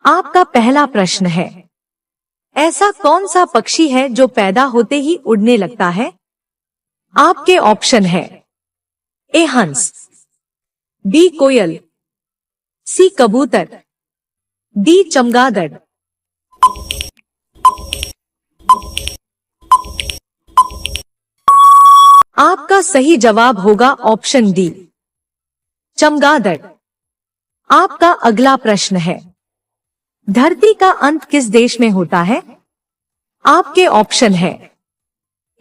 आपका पहला प्रश्न है, ऐसा कौन सा पक्षी है जो पैदा होते ही उड़ने लगता है? आपके ऑप्शन है, ए हंस, बी कोयल, सी कबूतर, डी चमगादड़। आपका सही जवाब होगा ऑप्शन डी, चमगादड़। आपका अगला प्रश्न है, धरती का अंत किस देश में होता है? आपके ऑप्शन है,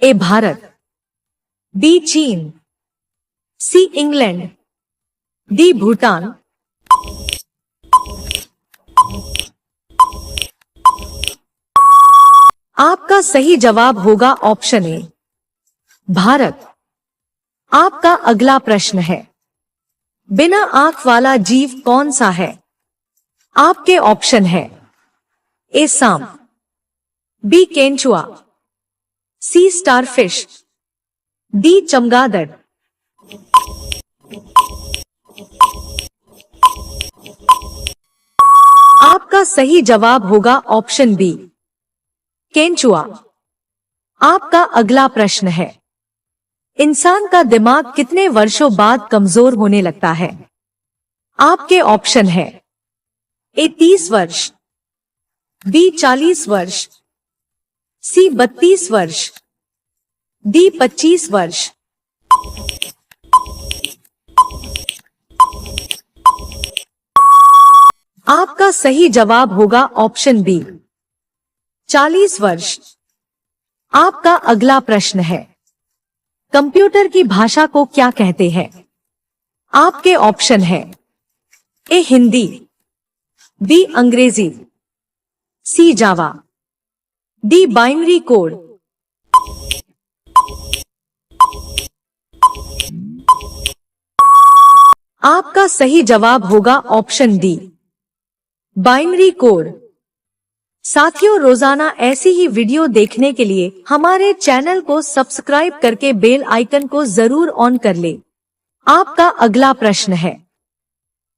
ए भारत, बी चीन, सी इंग्लैंड, डी भूटान। आपका सही जवाब होगा ऑप्शन ए, भारत। आपका अगला प्रश्न है, बिना आंख वाला जीव कौन सा है? आपके ऑप्शन है, ए सांप, बी केंचुआ, सी स्टारफिश, डी चमगादड़। आपका सही जवाब होगा ऑप्शन बी, केंचुआ। आपका अगला प्रश्न है, इंसान का दिमाग कितने वर्षों बाद कमजोर होने लगता है? आपके ऑप्शन है, ए 30 वर्ष, बी 40 वर्ष, सी 32 वर्ष, डी 25 वर्ष। आपका सही जवाब होगा ऑप्शन बी, 40 वर्ष। आपका अगला प्रश्न है, कंप्यूटर की भाषा को क्या कहते हैं? आपके ऑप्शन है, ए हिंदी, बी अंग्रेजी, सी जावा, डी बाइनरी कोड। आपका सही जवाब होगा ऑप्शन डी, बाइनरी कोड। साथियों, रोजाना ऐसी ही वीडियो देखने के लिए हमारे चैनल को सब्सक्राइब करके बेल आइकन को जरूर ऑन कर ले। आपका अगला प्रश्न है,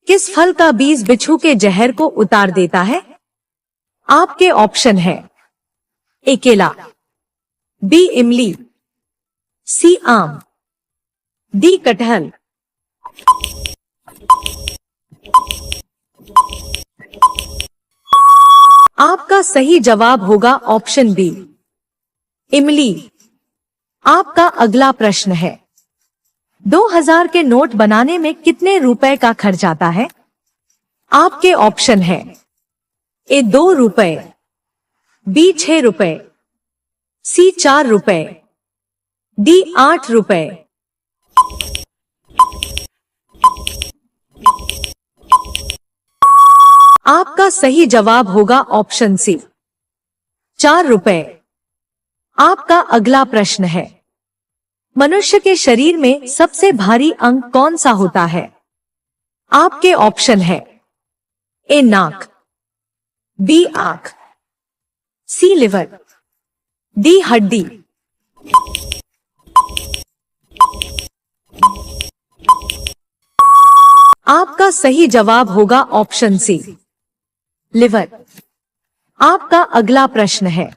किस फल का बीज बिच्छू के जहर को उतार देता है? आपके ऑप्शन है, ए केला, बी इमली, सी आम, डी कटहल। आपका सही जवाब होगा ऑप्शन बी, इमली। आपका अगला प्रश्न है, 2000 के नोट बनाने में कितने रुपए का खर्च आता है? आपके ऑप्शन है, ए 2 रुपए, बी 6 रुपए, सी 4 रुपए, डी 8 रुपए। आपका सही जवाब होगा ऑप्शन सी, 4 रुपए। आपका अगला प्रश्न है, मनुष्य के शरीर में सबसे भारी अंग कौन सा होता है? आपके ऑप्शन है, ए नाक, बी आंख, सी लिवर, डी हड्डी। आपका सही जवाब होगा ऑप्शन सी, लिवर। आपका अगला प्रश्न है,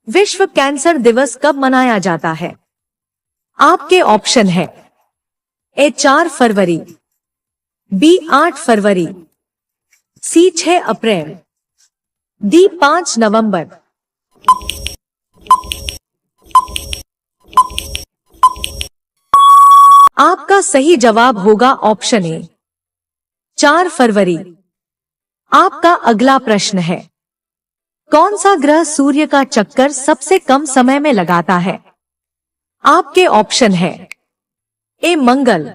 विश्व कैंसर दिवस कब मनाया जाता है? आपके ऑप्शन है, ए 4 फरवरी, बी 8 फरवरी, सी 6 अप्रैल, डी 5 नवंबर। आपका सही जवाब होगा ऑप्शन ए, 4 फरवरी। आपका अगला प्रश्न है, कौन सा ग्रह सूर्य का चक्कर सबसे कम समय में लगाता है? आपके ऑप्शन है, ए मंगल,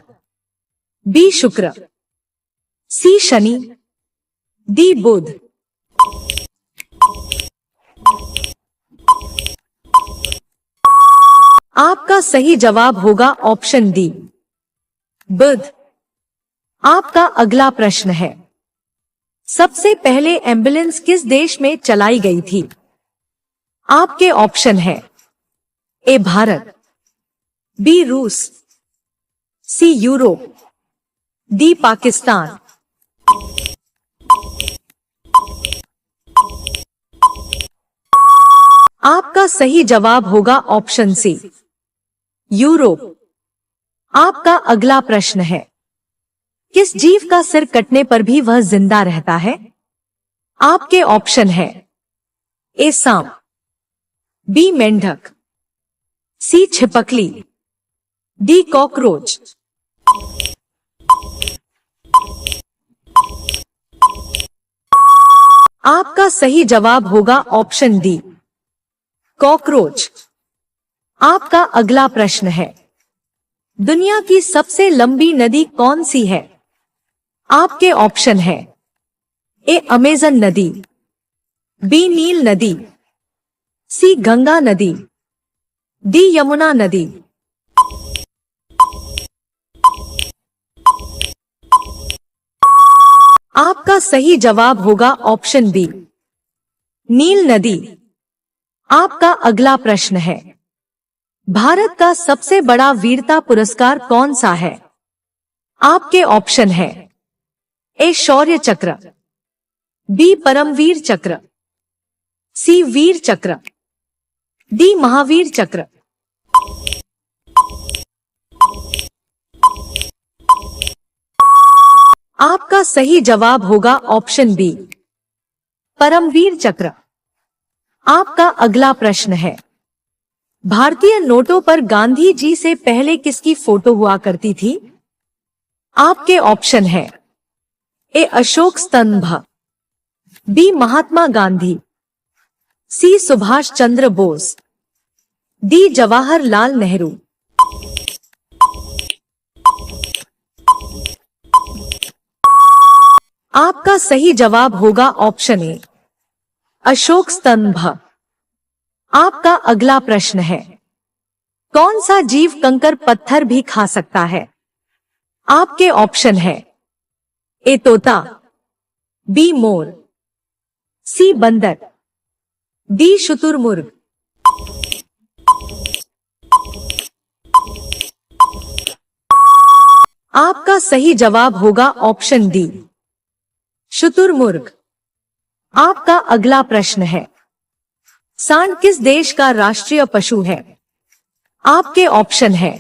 बी शुक्र, सी शनि, डी बुध। आपका सही जवाब होगा ऑप्शन डी, बुध। आपका अगला प्रश्न है, सबसे पहले एम्बुलेंस किस देश में चलाई गई थी? आपके ऑप्शन है, ए भारत, बी रूस, सी यूरोप, डी पाकिस्तान। आपका सही जवाब होगा ऑप्शन सी, यूरोप। आपका अगला प्रश्न है, किस जीव का सिर कटने पर भी वह जिंदा रहता है? आपके ऑप्शन है, ए सांप, बी मेंढक, सी छिपकली, डी कॉकरोच। आपका सही जवाब होगा ऑप्शन डी, कॉकरोच। आपका अगला प्रश्न है, दुनिया की सबसे लंबी नदी कौन सी है? आपके ऑप्शन है, ए अमेजन नदी, बी नील नदी, सी गंगा नदी, डी यमुना नदी। आपका सही जवाब होगा ऑप्शन बी, नील नदी। आपका अगला प्रश्न है, भारत का सबसे बड़ा वीरता पुरस्कार कौन सा है? आपके ऑप्शन है, ए शौर्य चक्र, बी परमवीर चक्र, सी वीर चक्र, डी महावीर चक्र। आपका सही जवाब होगा ऑप्शन बी, परमवीर चक्र। आपका अगला प्रश्न है, भारतीय नोटों पर गांधी जी से पहले किसकी फोटो हुआ करती थी? आपके ऑप्शन है, ए अशोक स्तंभ, बी महात्मा गांधी, सी सुभाष चंद्र बोस, डी जवाहरलाल नेहरू। आपका सही जवाब होगा ऑप्शन ए, अशोक स्तंभ। आपका अगला प्रश्न है, कौन सा जीव कंकर पत्थर भी खा सकता है? आपके ऑप्शन है, ए तोता, बी मोर, सी बंदर, डी शुतुरमुर्ग। आपका सही जवाब होगा ऑप्शन डी, शुतुरमुर्ग। आपका अगला प्रश्न है, सांड किस देश का राष्ट्रीय पशु है? आपके ऑप्शन है,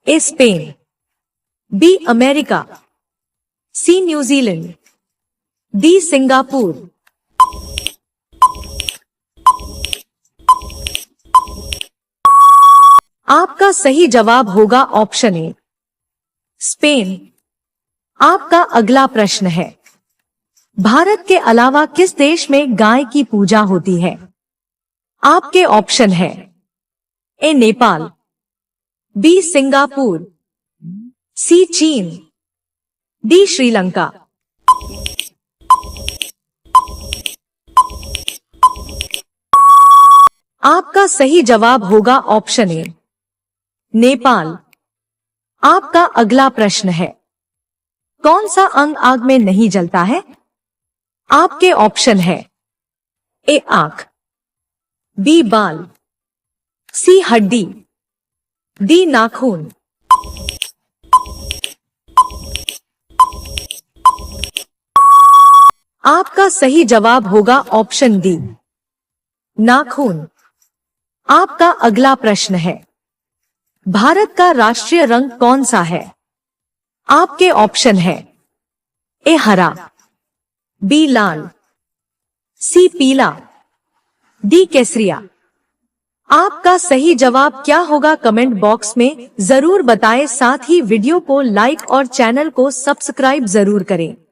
A Spain, B America, C New Zealand, D Singapore. आपका सही जवाब होगा ऑप्शन ए, स्पेन। आपका अगला प्रश्न है, भारत के अलावा किस देश में गाय की पूजा होती है? आपके ऑप्शन है, ए नेपाल, बी सिंगापुर, सी चीन, डी श्रीलंका। आपका सही जवाब होगा ऑप्शन ए, नेपाल। आपका अगला प्रश्न है, कौन सा अंग आग में नहीं जलता है? आपके ऑप्शन है, ए आंख, बी बाल, सी हड्डी, डी नाखून। आपका सही जवाब होगा ऑप्शन डी, नाखून। आपका अगला प्रश्न है, भारत का राष्ट्रीय रंग कौन सा है? आपके ऑप्शन है, ए हरा, बी लाल, सी पीला, डी केसरिया। आपका सही जवाब क्या होगा कमेंट बॉक्स में जरूर बताएं। साथ ही वीडियो को लाइक और चैनल को सब्सक्राइब जरूर करें।